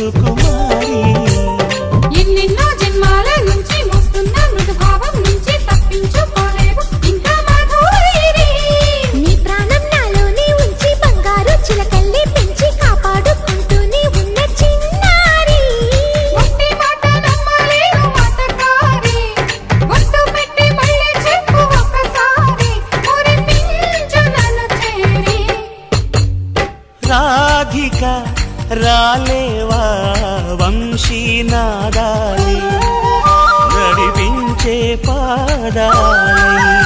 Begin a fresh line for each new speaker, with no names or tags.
సుకుమారి
ఎన్నెన్నో జన్మాల నుంచి మోస్తున్న మృదుభావం నుంచి తప్పించుకోలేవు ఇంకా మాధురి
నీ ప్రాణం నాలోనే ఉంచి బంగారు చిలకల్లి పెంచి కాపాడుకుంటూనే ఉన్న చిన్నారి
ఒట్టి మాట నమ్మలేవు మాటకారి ఒట్టు పెట్టి మళ్ళీ చెప్పు ఒక్కసారి మురిపించు నన్ను చేరి
రాధిక రాలేవా వంశీనాదాలి నడిపించే పాదాలై